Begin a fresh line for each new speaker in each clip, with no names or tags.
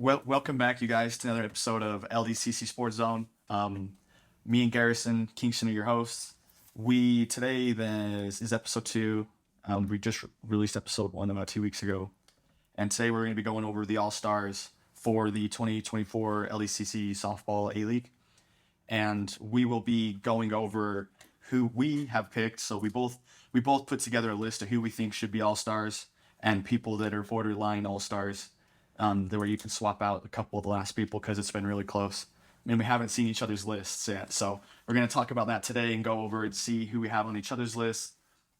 Welcome back, you guys, to another episode of LDCC Sports Zone. Me and Garrison Kingston are your hosts. We today this is episode 2. We just released episode 1 about 2 weeks ago, and today we're going to be going over the All Stars for the 2024 LDCC Softball A League, and we will be going over who we have picked. So we both put together a list of who we think should be All Stars and people that are borderline All Stars. Where you can swap out a couple of the last people because it's been really close. I mean, we haven't seen each other's lists yet, so we're going to talk about that today and go over and see who we have on each other's lists,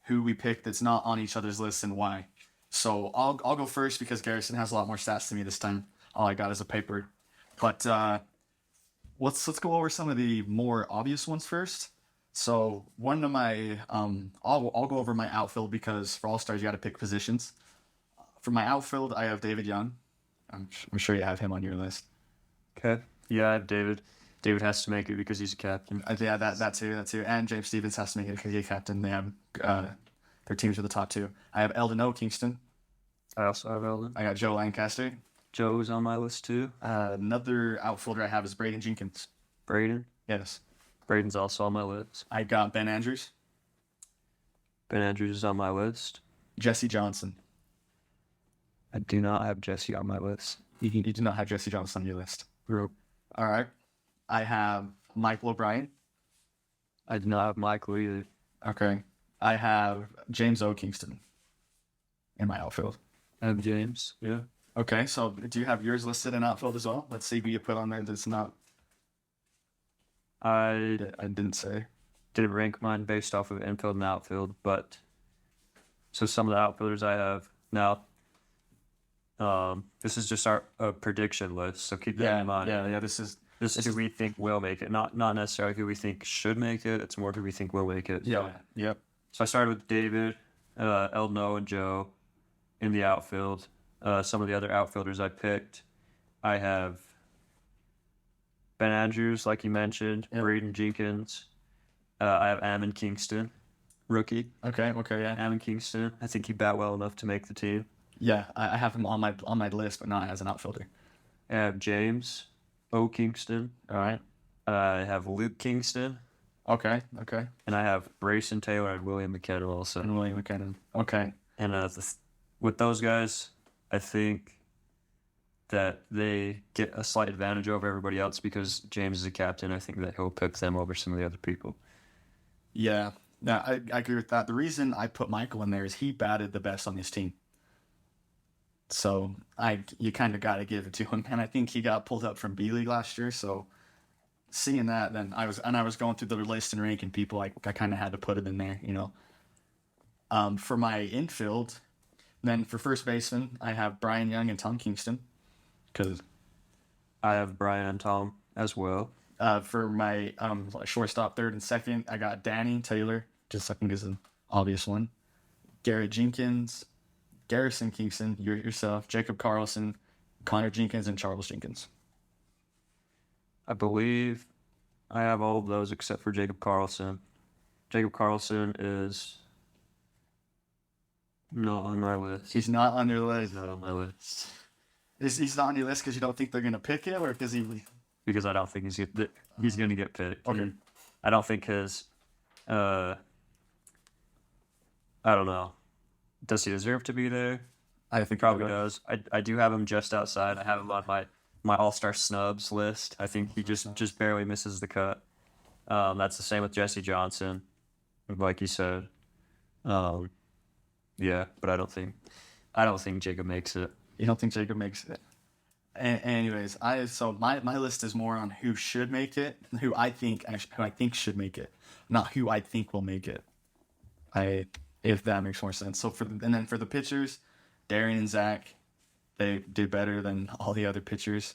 who we picked that's not on each other's lists, and why. So I'll go first because Garrison has a lot more stats than me this time. All I got is a paper, but let's go over some of the more obvious ones first. So one of my I'll go over my outfield because for All Stars you got to pick positions. For my outfield, I have David Young. I'm sure you have him on your list.
Okay. Yeah, I have David. David has to make it because he's a captain.
Yeah, that too. And James Stevens has to make it because he's a captain. They have their teams are the top two. I have Eldon O. Kingston.
I also have Eldon.
I got Joe Lancaster.
Joe's on my list too.
Another outfielder I have is Braden Jenkins.
Braden?
Yes.
Braden's also on my list.
I got Ben Andrews.
Ben Andrews is on my list.
Jesse Johnson.
I do not have Jesse on my list.
You do not have Jesse Johnson on your list.
Nope.
All right. I have Michael O'Brien.
I do not have Michael either.
Okay. I have James O. Kingston in my outfield.
I have James. Yeah.
Okay, so do you have yours listed in outfield as well? Let's see who you put on there that's not.
I
didn't say.
didn't rank mine based off of infield and outfield, but so some of the outfielders I have now. This is just our prediction list, so keep that in mind.
Yeah. This is
who we think will make it, not necessarily who we think should make it. It's more who we think will make it.
yeah. Yep.
So I started with David, Eldon and Joe in the outfield. Some of the other outfielders I picked, I have Ben Andrews, like you mentioned,
Yep.
Braden Jenkins. I have Ammon Kingston, rookie.
Okay. Yeah.
Ammon Kingston. I think he bat well enough to make the team.
Yeah. I have him on my list, but not as an outfielder.
I have James O. Kingston.
All right.
I have Luke Kingston.
Okay.
And I have Brayson Taylor and William McKenna also.
And William McKinnon. Okay.
And with those guys, I think that they get a slight advantage over everybody else because James is a captain. I think that he'll pick them over some of the other people.
Yeah. Yeah. I agree with that. The reason I put Michael in there is he batted the best on his team. So you kind of got to give it to him, and I think he got pulled up from B League last year. So seeing that, then I was going through the list and ranking people. I kind of had to put it in there, you know. For my infield, then for first baseman, I have Brian Young and Tom Kingston, because
I have Brian and Tom as well.
for my shortstop, third and second, I got Danny Taylor. Just I think is an obvious one. Garrett Jenkins. Garrison Kingston, yourself, Jacob Carlson, Connor Jenkins, and Charles Jenkins.
I believe I have all of those except for Jacob Carlson. Jacob Carlson is not on my list.
He's not on your list.
He's not on my list.
He's not on your list because you don't think they're going to pick him, or because
Because I don't think he's going to get picked.
Okay.
I don't think his... I don't know. Does he deserve to be there?
I think
Probably does. I do have him just outside. I have him on my All-Star snubs list. I think he just barely misses the cut. That's the same with Jesse Johnson, like you said. Yeah, but I don't think Jacob makes it.
You don't think Jacob makes it? Anyways, my list is more on who should make it, who I think should make it, not who I think will make it. If that makes more sense. So for the pitchers, Darian and Zach, they did better than all the other pitchers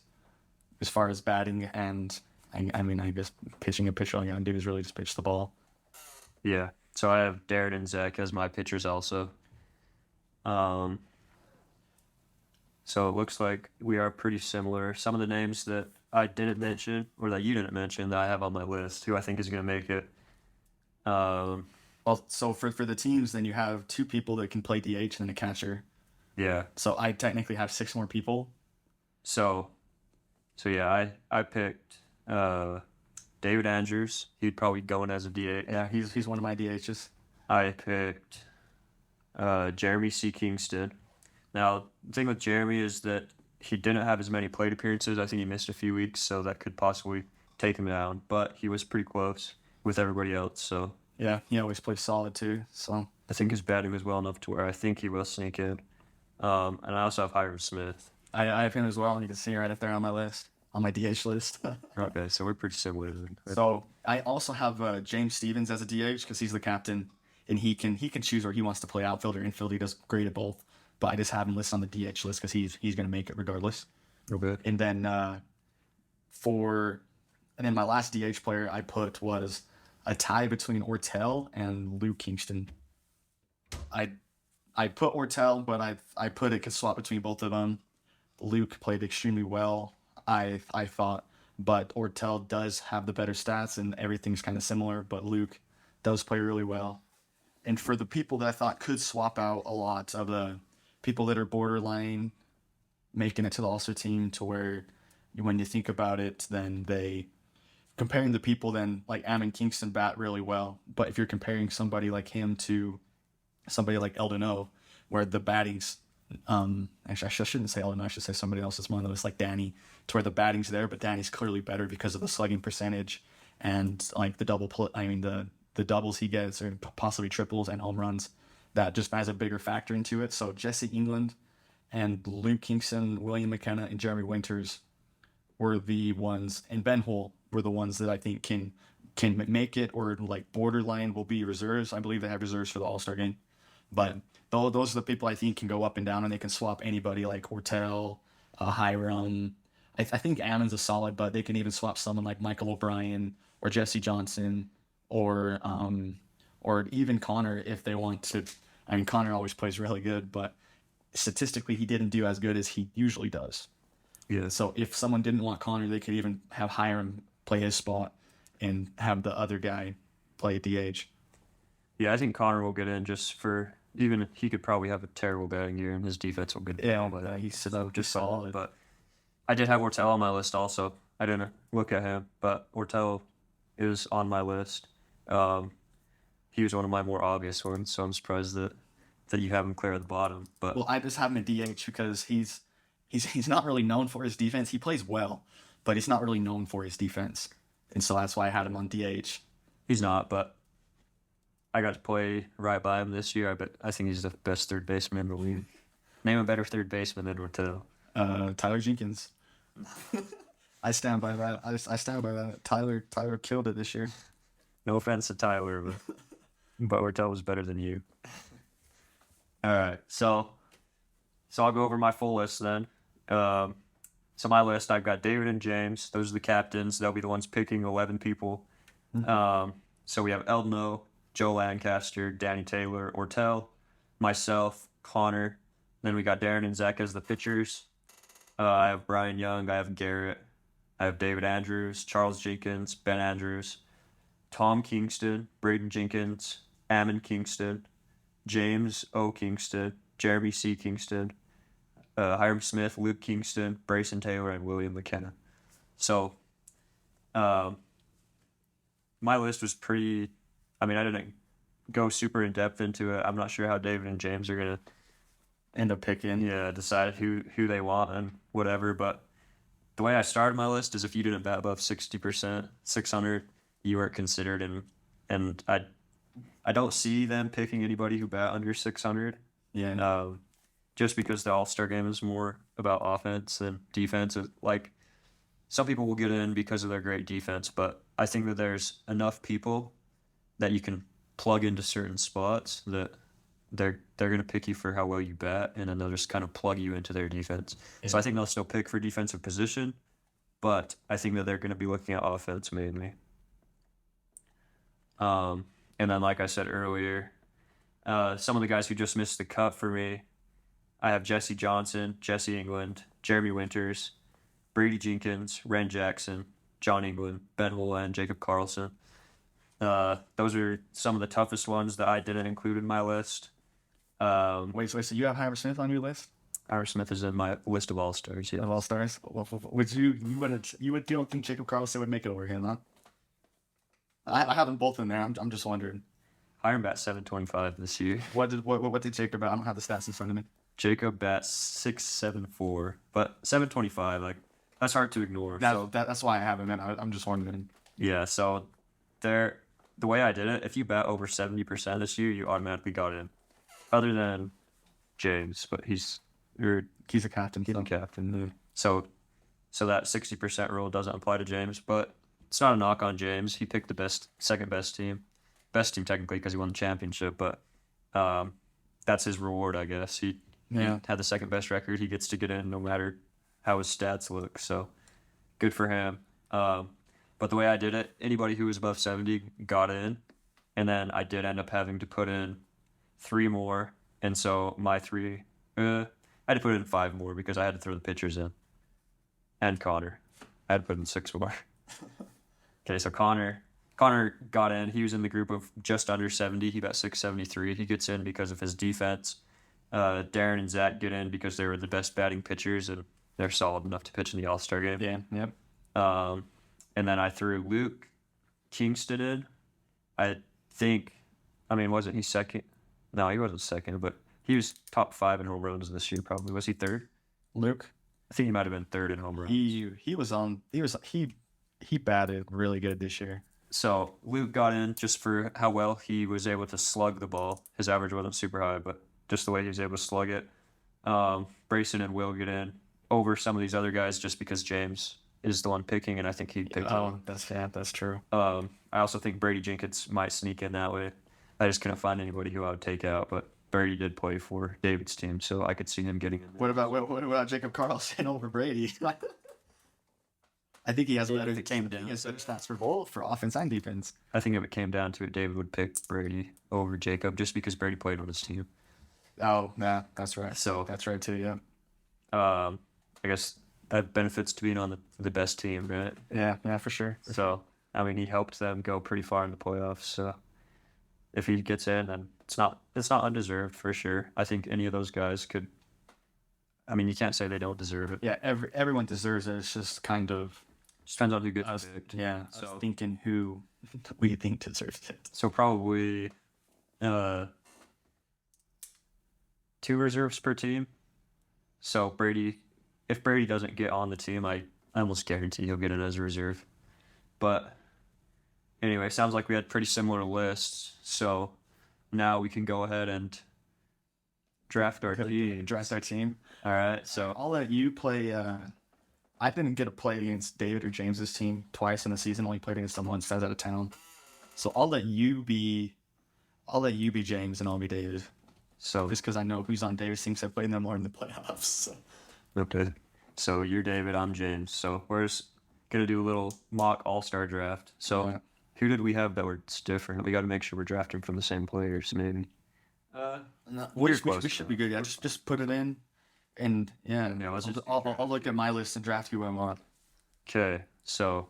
as far as batting, and I guess pitching. A pitcher all you gotta do is really just pitch the ball.
Yeah. So I have Darren and Zach as my pitchers also. So it looks like we are pretty similar. Some of the names that I didn't mention, or that you didn't mention, that I have on my list, who I think is going to make it.
Well, so for the teams, then you have two people that can play DH and a catcher.
Yeah.
So I technically have 6 more people.
So yeah, I picked David Andrews. He'd probably go in as a DH.
Yeah, he's one of my DHs.
I picked Jeremy C. Kingston. Now, the thing with Jeremy is that he didn't have as many plate appearances. I think he missed a few weeks, so that could possibly take him down. But he was pretty close with everybody else, so
Yeah, he always plays solid too. So
I think his batting was well enough to where I think he will sneak in. And I also have Hiram Smith.
I have him as well, and you can see right up there on my list, on my DH list.
Okay, so we're pretty similar.
So I also have James Stevens as a DH because he's the captain, and he can choose where he wants to play, outfield or infield. He does great at both. But I just have him listed on the DH list because he's going to make it regardless.
Okay.
And then my last DH player I put was a tie between Ortel and Luke Kingston. I put Ortel, but I put it could swap between both of them. Luke played extremely well, I thought, but Ortel does have the better stats and everything's kind of similar, but Luke does play really well. And for the people that I thought could swap out a lot of the people that are borderline making it to the All-Star team, to where when you think about it, then comparing the people, then like Ammon Kingston bat really well. But if you're comparing somebody like him to somebody like Eldon O, where the batting's actually I shouldn't say Eldon, I should say somebody else that's one of those like Danny, to where the batting's there, but Danny's clearly better because of the slugging percentage and like the the doubles he gets, or possibly triples and home runs, that just has a bigger factor into it. So Jesse England and Luke Kingston, William McKenna, and Jeremy Winters were the ones, and Ben Hull were the ones that I think can make it, or like borderline will be reserves. I believe they have reserves for the All-Star game. But those are the people I think can go up and down, and they can swap anybody like Ortel, Hiram. I think Ammon's a solid, but they can even swap someone like Michael O'Brien or Jesse Johnson, or even Connor if they want to. I mean, Connor always plays really good, but statistically he didn't do as good as he usually does.
Yeah.
So if someone didn't want Connor, they could even have Hiram play his spot and have the other guy play DH.
Yeah, I think Connor will get in just for, even he could probably have a terrible batting year and his defense will get
Yeah, but he's just solid.
But I did have Ortel on my list also. I didn't look at him, but Ortel is on my list. He was one of my more obvious ones, so I'm surprised that you have him clear at the bottom. But
well, I just have him in DH because he's not really known for his defense. He plays well, but he's not really known for his defense, and so that's why I had him on DH.
He's not, but I got to play right by him this year. I think he's the best third baseman in the league. Name a better third baseman than Ortel.
Tyler Jenkins. I stand by that. I stand by that. Tyler killed it this year.
No offense to Tyler, but Ortel was better than you. All right, so I'll go over my full list then. So my list, I've got David and James. Those are the captains. They'll be the ones picking 11 people. So we have Eldon O, Joe Lancaster, Danny Taylor, Ortel, myself, Connor. Then we got Darren and Zach as the pitchers. I have Brian Young. I have Garrett. I have David Andrews, Charles Jenkins, Ben Andrews, Tom Kingston, Braden Jenkins, Ammon Kingston, James O. Kingston, Jeremy C. Kingston, Hiram Smith, Luke Kingston, Brayson Taylor, and William McKenna. So, my list was pretty. I mean, I didn't go super in depth into it. I'm not sure how David and James are gonna
end up picking.
Decide who they want and whatever. But the way I started my list is if you didn't bat above 60%, 600, you weren't considered, and I don't see them picking anybody who bat under 600.
Yeah.
Just because the All-Star game is more about offense than defense. Like, some people will get in because of their great defense, but I think that there's enough people that you can plug into certain spots that they're going to pick you for how well you bat, and then they'll just kind of plug you into their defense. Yeah. So I think they'll still pick for defensive position, but I think that they're going to be looking at offense mainly. And then, like I said earlier, some of the guys who just missed the cut for me, I have Jesse Johnson, Jesse England, Jeremy Winters, Brady Jenkins, Ren Jackson, John England, Ben Hull, and Jacob Carlson. Those are some of the toughest ones that I didn't include in my list.
Wait, so you have Hiram Smith on your list?
Ira Smith is in my list of all stars. Yeah.
Of all stars, would you don't think Jacob Carlson would make it over him, huh? I have them both in there. I'm just wondering.
Iron bat 725 this year.
What did Jacob bat? I don't have the stats in front of me.
Jacob bats 674, but 725, like that's hard to ignore. So
That's why I have him in. I'm just wondering.
yeah, so there, the way I did it, if you bat over 70% this year, you automatically got in. Other than James, but he's
a captain.
the captain. So that 60% rule doesn't apply to James, but it's not a knock on James. He picked the second best team technically because he won the championship, but that's his reward, I guess. He had the second best record. He gets to get in no matter how his stats look. So good for him. But the way I did it, anybody who was above 70 got in, and then I did end up having to put in 3 more, and so my 3, I had to put in 5 more because I had to throw the pitchers in, and Connor, I had to put in 6 more. Okay, so Connor got in. He was in the group of just under 70. He got 673. He gets in because of his defense. Darren and Zach get in because they were the best batting pitchers, and they're solid enough to pitch in the All-Star game.
Yeah. Yep.
And then I threw Luke Kingston in. Wasn't he second? No, he wasn't second, but he was top 5 in home runs this year. Probably was he third?
Luke.
I think he might have been third in home runs.
He batted really good this year.
So Luke got in just for how well he was able to slug the ball. His average wasn't super high, but just the way he was able to slug it. Brayson and Will get in over some of these other guys just because James is the one picking, and I think he picked him.
That's true.
I also think Brady Jenkins might sneak in that way. I just couldn't find anybody who I would take out, but Brady did play for David's team, so I could see him getting in there.
What about Jacob Carlson over Brady? I think he has better.
If it came down,
he has better stats for both, for offense and defense.
I think if it came down to it, David would pick Brady over Jacob just because Brady played on his team.
Oh, yeah, that's right.
So
that's right too. Yeah.
I guess that benefits to being on the best team, right?
Yeah, for sure.
So he helped them go pretty far in the playoffs. So if he gets in, then it's not undeserved for sure. I think any of those guys could. You can't say they don't deserve it.
Yeah, everyone deserves it. It's just kind of.
Just depends on who gets picked.
Yeah, so thinking who we think deserves it.
So probably 2 reserves per team. So if Brady doesn't get on the team, I almost guarantee he'll get in as a reserve. But anyway, sounds like we had pretty similar lists. So now we can go ahead and draft our team. All right, so
I'll let you play. I didn't get to play against David or James's team twice in the season. Only played against them once. I was out of town. So I'll let you be James and I'll be David. So just because I know who's on David's team, because I played them more in the playoffs. So.
Okay. So you're David, I'm James. So we're just gonna do a little mock all-star draft. So who did we have that was different? We got to make sure we're drafting from the same players, maybe.
No, we should be good. Yeah, just put it in. And I'll look at my list and draft who I want.
Okay, so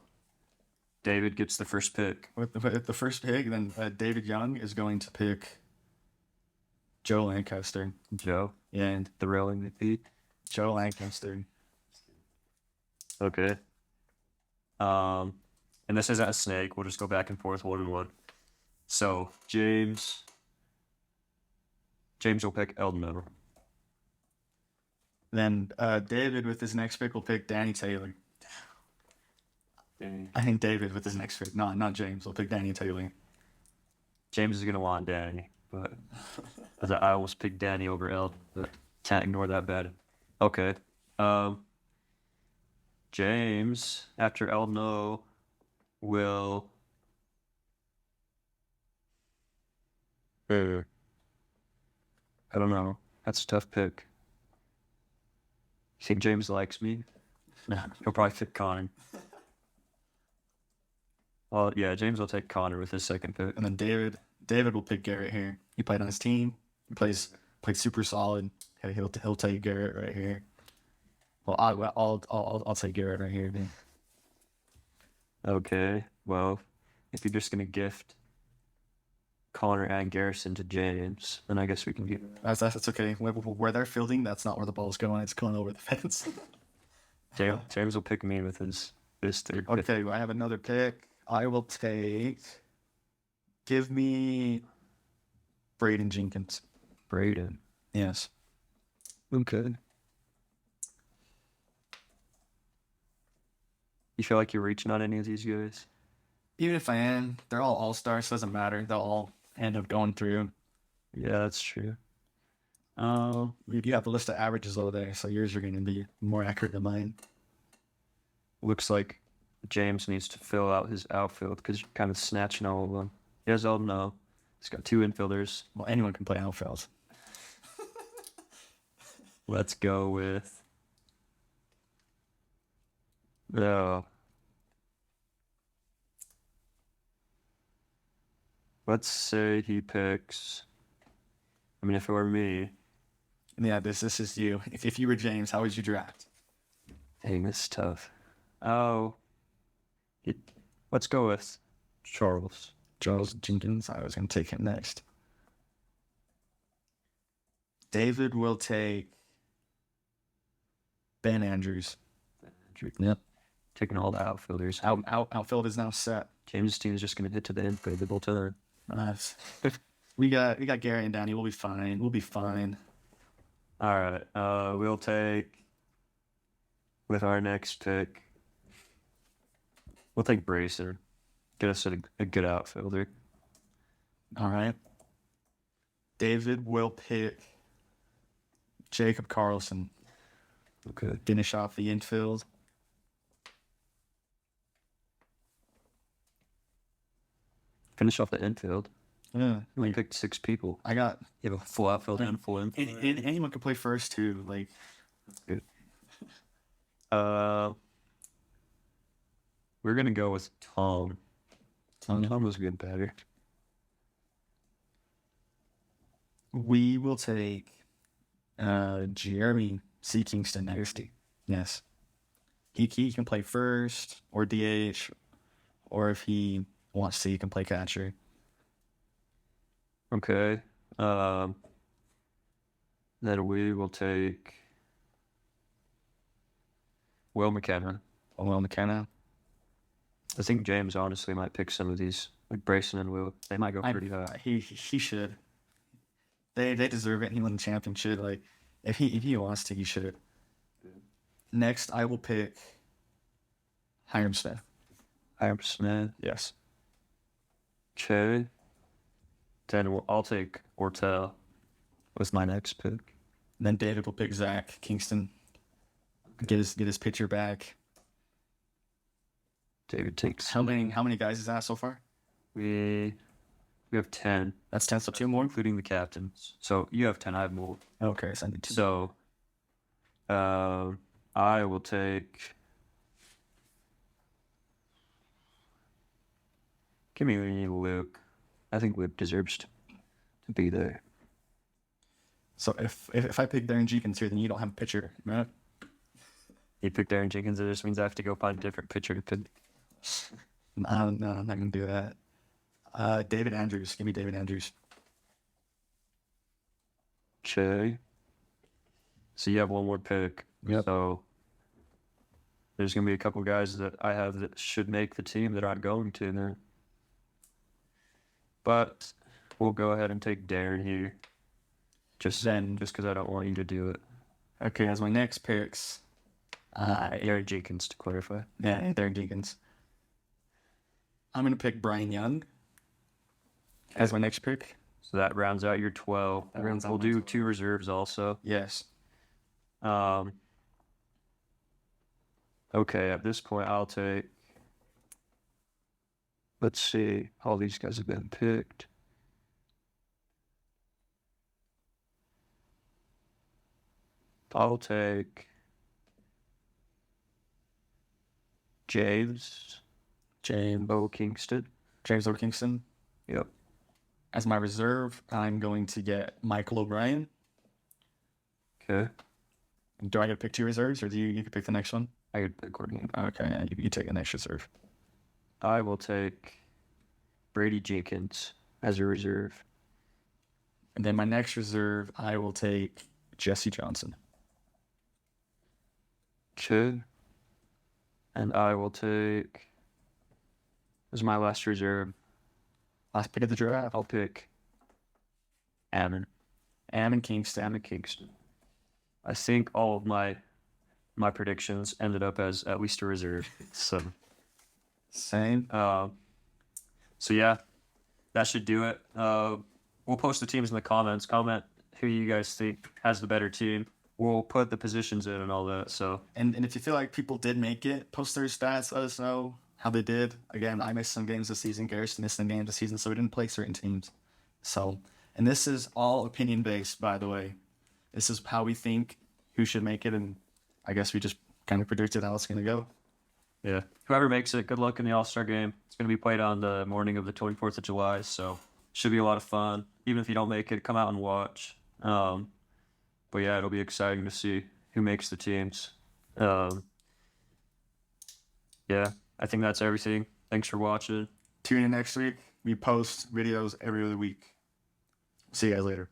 David gets the first pick.
With the first pick, then David Young is going to pick Joe Lancaster.
Joe?
Yeah, and
the real MVP?
Joe Lancaster.
Okay. And this isn't a snake. We'll just go back and forth 1-1. So James will pick Eldon Miller.
Then David with his next pick will pick Danny Taylor. I think David with his next pick, not James, will pick Danny Taylor.
James is gonna want Danny, but I almost picked Danny over Eldon, but can't ignore that bet. Okay. James after Eldon will. I don't know. That's a tough pick. You think James likes me? He'll probably pick Connor. Well, yeah, James will take Connor with his second pick.
And then David will pick Garrett here. He played on his team. He played super solid. He'll take Garrett right here. Well, I'll take Garrett right here, then.
Okay. Well, if you're just gonna gift Connor and Garrison to James, then I guess we can get.
That's okay. Where they're fielding, that's not where the ball's going. It's going over the fence.
James will pick me with his third.
Okay, I have another pick. I will take. Give me Braden Jenkins.
Braden.
Yes.
Okay. You feel like you're reaching on any of these guys?
Even if I am, they're all stars. So it doesn't matter. They'll all end up going through.
Yeah, that's true.
You have a list of averages over there, so yours are going to be more accurate than mine.
Looks like James needs to fill out his outfield because you're kind of snatching all of them. He has all no. He's got 2 infielders.
Well, anyone can play outfield.
Let's go with. No. Let's say he picks. I mean, if it were me.
Yeah, this is you. If you were James, how would you draft?
Dang, this is tough. Oh. Let's go with Charles.
Charles Jenkins. I was going to take him next. David will take Ben Andrews. Yep.
Taking all the outfielders.
Outfield is now set.
James' team is just going to hit to the infield. The bullpen.
Nice. We got Gary and Danny. We'll be fine. We'll be fine.
All right. We'll take with our next pick. We'll take Bracer. Get us a good outfielder.
All right. David will pick Jacob Carlson.
Okay.
Finish off the infield.
Finish off the infield.
Yeah.
We picked 6 people.
I got
You have a full outfield and full infield.
anyone can play first too. Like,
Good. We're gonna go with Tom. Tom was good batter.
we will take Jeremy C. Kingston next. Yes. He can play first or DH, or if he wants to, he can play catcher.
Okay. Then we will take Will McKenna.
Will McKenna.
I think James honestly might pick some of these, like Brayson and Will. They might go pretty high.
He should. They deserve it. He won the championship. Like, if he wants to, he should. Next, I will pick Hiram Smith.
Hiram Smith.
Yes.
Okay. Then I'll take Ortel with my next pick.
Then David will pick Zach Kingston. Get his pitcher back.
David takes.
How many guys is that so far?
We have 10,
That's 10, so 2 more.
including the captains. So you have 10. I have more.
Okay, so I need 2.
So, I will take. Give me Luke. I think Luke deserves to be there.
So if I pick Darren Jenkins here, then you don't have a pitcher, right?
You picked Aaron Jenkins. It just means I have to go find a different pitcher to pick.
No, I'm not gonna do that. David Andrews. Give me David Andrews.
Okay. So you have one more pick.
Yep.
So there's gonna be a couple guys that I have that should make the team that I'm going to there. But we'll go ahead and take Darren here. Just because I don't want you to do it.
Okay, as my next picks,
Aaron Jenkins to clarify.
yeah, Darren Jenkins. I'm gonna pick Brian Young as my next pick.
So that rounds out your 12.
That rounds out
We'll
my
do
12.
2 reserves also.
Yes.
Okay, at this point I'll take. Let's see. All these guys have been picked. I'll take James O. Kingston.
James O. Kingston.
Yep.
As my reserve, I'm going to get Michael O'Brien.
Okay.
Do I get to pick 2 reserves, or do you can pick the next one?
I could pick one.
Okay, yeah, you take the next reserve.
I will take Brady Jenkins. as a reserve.
And then my next reserve, I will take Jesse Johnson.
Okay. And I will take, as my last reserve,
Last pick of the draft.
I'll pick Ammon.
Ammon Kingston.
Ammon Kingston. I think all of my predictions ended up as at least a reserve. So
Same.
so yeah, that should do it. We'll post the teams in the comments. Comment who you guys think has the better team. We'll put the positions in and all that. So
And if you feel like people did make it, post their stats. Let us know how they did. Again, I missed some games this season. Garrison missed some games this season, so we didn't play certain teams. So, and this is all opinion based, by the way. This is how we think who should make it, and I guess we just kind of predicted how it's going to go.
yeah, whoever makes it, good luck in the All-Star game. It's going to be played on the morning of the 24th of July, so should be a lot of fun. Even if you don't make it, come out and watch. But yeah, it'll be exciting to see who makes the teams. Yeah, I think that's everything. Thanks for watching.
Tune in next week. We post videos every other week. See you guys later.